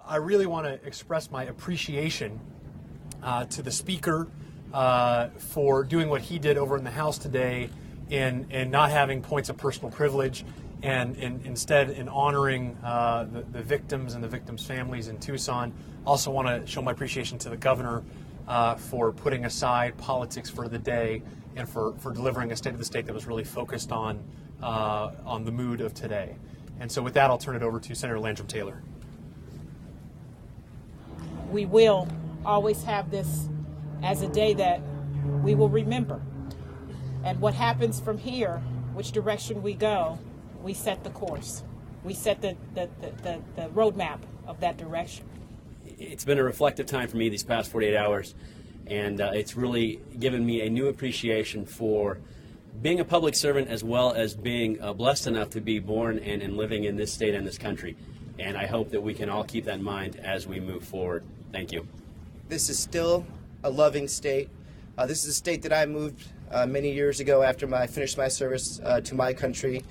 I really want to express my appreciation to the Speaker for doing what he did over in the House today in not having points of personal privilege and instead in honoring the victims and the victims' families in Tucson. Also want to show my appreciation to the Governor for putting aside politics for the day and for delivering a State of the State that was really focused on the mood of today. And so with that, I'll turn it over to Senator Landrum Taylor. We will always have this as a day that we will remember. And what happens from here, which direction we go, we set the course. We set the roadmap of that direction. It's been a reflective time for me these past 48 hours, and it's really given me a new appreciation for being a public servant as well as being blessed enough to be born and living in this state and this country. And I hope that we can all keep that in mind as we move forward. Thank you. This is still a loving state. This is a state that I moved many years ago after I finished my service to my country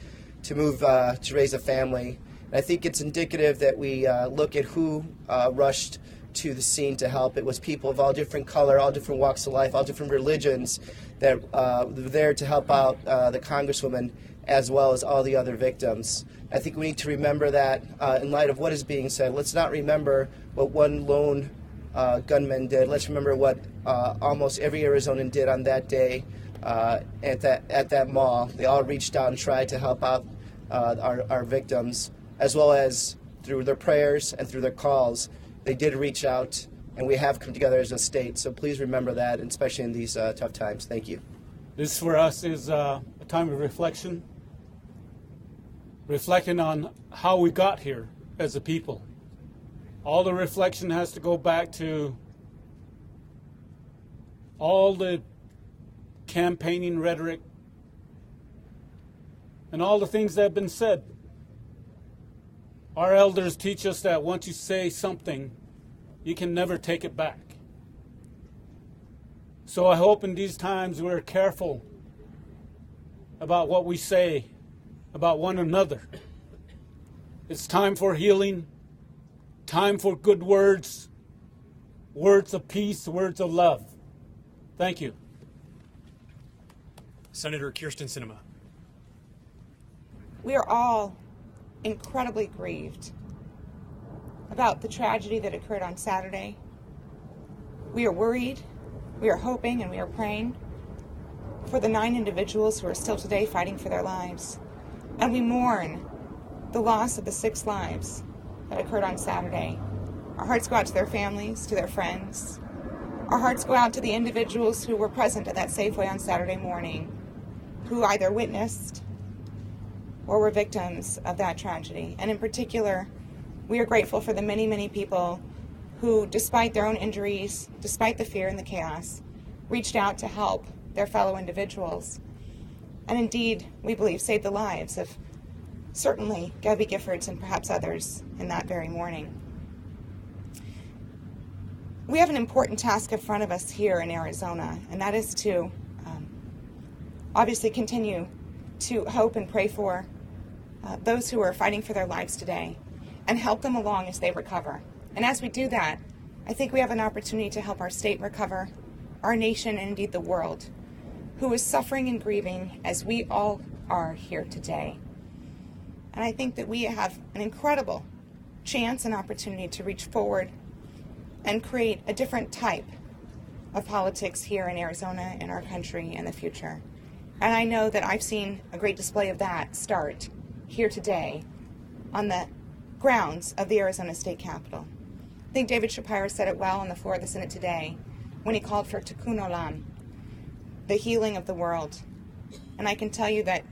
to move to raise a family. And I think it's indicative that we look at who rushed to the scene to help. It was people of all different color, all different walks of life, all different religions that were there to help out the Congresswoman as well as all the other victims. I think we need to remember that in light of what is being said. Let's not remember what one lone gunman did. Let's remember what almost every Arizonan did on that day at that mall. They all reached out and tried to help out our victims, as well as through their prayers and through their calls. They did reach out, and we have come together as a state. So please remember that, and especially in these tough times. Thank you. This for us is a time of reflection, reflecting on how we got here as a people. All the reflection has to go back to all the campaigning rhetoric and all the things that have been said. Our elders teach us that once you say something, you can never take it back. So I hope in these times we're careful about what we say about one another. It's time for healing, time for good words, words of peace, words of love. Thank you. Senator Kirsten Sinema. We are all incredibly grieved about the tragedy that occurred on Saturday. We are worried, we are hoping, and we are praying for the 9 individuals who are still today fighting for their lives. And we mourn the loss of the 6 lives that occurred on Saturday. Our hearts go out to their families, to their friends. Our hearts go out to the individuals who were present at that Safeway on Saturday morning, who either witnessed or were victims of that tragedy. And in particular, we are grateful for the many, many people who, despite their own injuries, despite the fear and the chaos, reached out to help their fellow individuals. And indeed, we believe, saved the lives of certainly Gabby Giffords and perhaps others in that very morning. We have an important task in front of us here in Arizona, and that is to obviously continue to hope and pray for those who are fighting for their lives today and help them along as they recover. And as we do that, I think we have an opportunity to help our state recover, our nation, and indeed the world, who is suffering and grieving as we all are here today. And I think that we have an incredible chance and opportunity to reach forward and create a different type of politics here in Arizona, in our country, in the future. And I know that I've seen a great display of that start here today on the grounds of the Arizona State Capitol. I think David Shapiro said it well on the floor of the Senate today when he called for Tikkun Olam, the healing of the world. And I can tell you that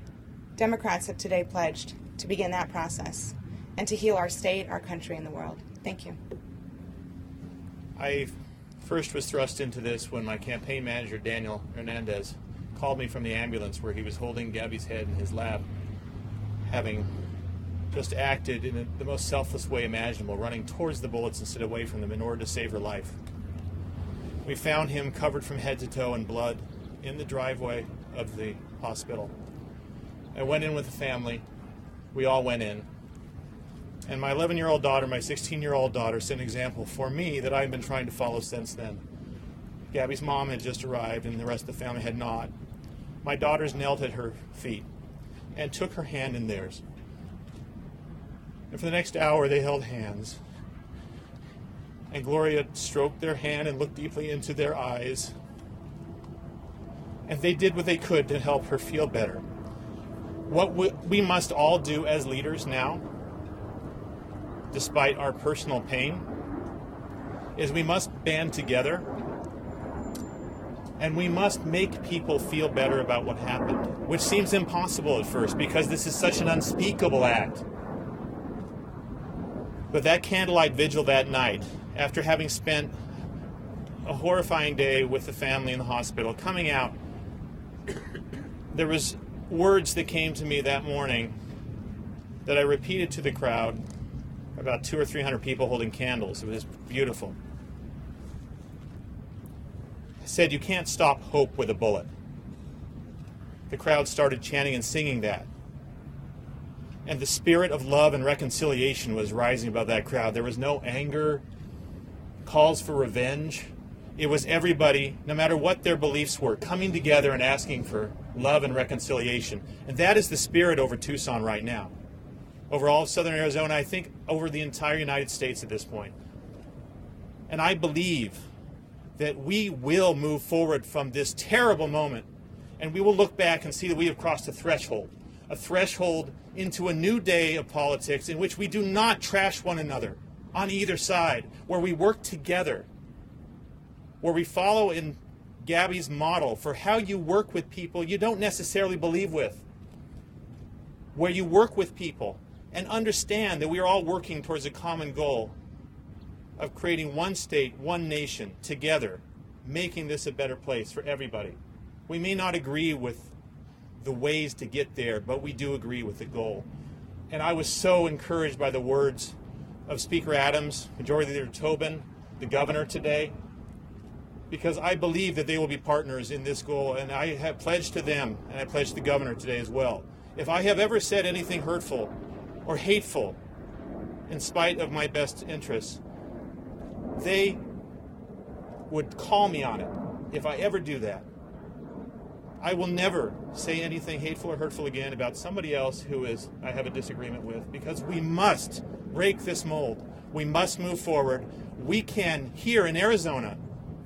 Democrats have today pledged to begin that process and to heal our state, our country, and the world. Thank you. I first was thrust into this when my campaign manager, Daniel Hernandez, called me from the ambulance where he was holding Gabby's head in his lap, having just acted in the most selfless way imaginable, running towards the bullets instead of away from them in order to save her life. We found him covered from head to toe in blood in the driveway of the hospital. I went in with the family. We all went in. And my 11-year-old daughter, my 16-year-old daughter set an example for me that I've been trying to follow since then. Gabby's mom had just arrived and the rest of the family had not. My daughters knelt at her feet and took her hand in theirs. And for the next hour they held hands. And Gloria stroked their hand and looked deeply into their eyes. And they did what they could to help her feel better. What we must all do as leaders now, despite our personal pain, is we must band together and we must make people feel better about what happened, which seems impossible at first because this is such an unspeakable act. But that candlelight vigil that night, after having spent a horrifying day with the family in the hospital, coming out, there was words that came to me that morning that I repeated to the crowd, about 200 or 300 people holding candles. It was beautiful. I said, "You can't stop hope with a bullet." The crowd started chanting and singing that. And the spirit of love and reconciliation was rising above that crowd. There was no anger, calls for revenge. It was everybody, no matter what their beliefs were, coming together and asking for love and reconciliation. And that is the spirit over Tucson right now. Over all of southern Arizona, I think over the entire United States at this point. And I believe that we will move forward from this terrible moment, and we will look back and see that we have crossed a threshold into a new day of politics in which we do not trash one another on either side, where we work together, where we follow in Gabby's model for how you work with people you don't necessarily believe with, where you work with people and understand that we are all working towards a common goal of creating one state, one nation together, making this a better place for everybody. We may not agree with the ways to get there, but we do agree with the goal. And I was so encouraged by the words of Speaker Adams, Majority Leader Tobin, the governor today, because I believe that they will be partners in this goal, and I have pledged to them, and I pledged to the governor today as well. If I have ever said anything hurtful or hateful in spite of my best interests, they would call me on it if I ever do that. I will never say anything hateful or hurtful again about somebody else who I have a disagreement with, because we must break this mold. We must move forward. We can, here in Arizona,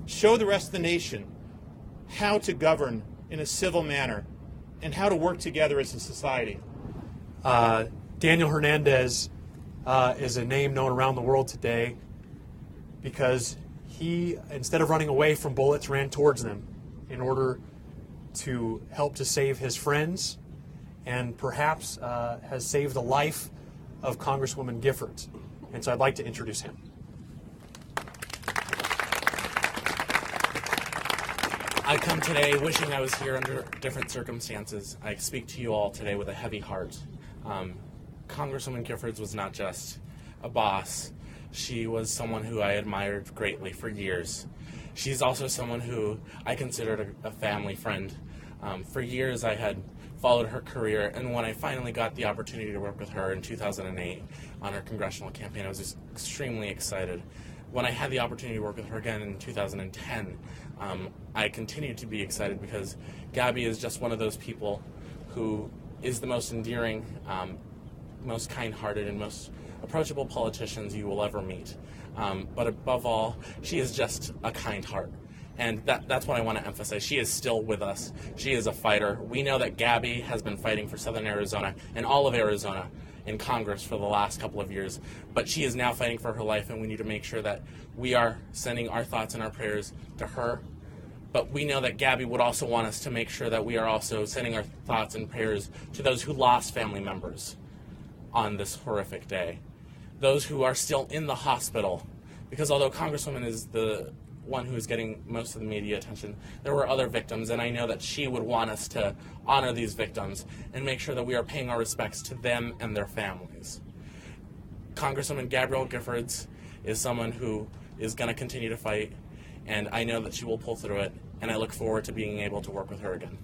show the rest of the nation how to govern in a civil manner and how to work together as a society. Daniel Hernandez is a name known around the world today because he, instead of running away from bullets, ran towards them in order to help to save his friends, and perhaps has saved the life of Congresswoman Giffords. And so I'd like to introduce him. I come today wishing I was here under different circumstances. I speak to you all today with a heavy heart. Congresswoman Giffords was not just a boss. She was someone who I admired greatly for years. She's also someone who I considered a family friend. For years I had followed her career, and when I finally got the opportunity to work with her in 2008 on her congressional campaign, I was just extremely excited. When I had the opportunity to work with her again in 2010, I continued to be excited because Gabby is just one of those people who is the most endearing, most kind-hearted, and most approachable politicians you will ever meet. But above all, she is just a kind heart. And that's what I want to emphasize. She is still with us. She is a fighter. We know that Gabby has been fighting for Southern Arizona and all of Arizona in Congress for the last couple of years. But she is now fighting for her life, and we need to make sure that we are sending our thoughts and our prayers to her. But we know that Gabby would also want us to make sure that we are also sending our thoughts and prayers to those who lost family members on this horrific day. Those who are still in the hospital. Because although Congresswoman is the one who is getting most of the media attention, there were other victims, and I know that she would want us to honor these victims and make sure that we are paying our respects to them and their families. Congresswoman Gabrielle Giffords is someone who is going to continue to fight, and I know that she will pull through it, and I look forward to being able to work with her again.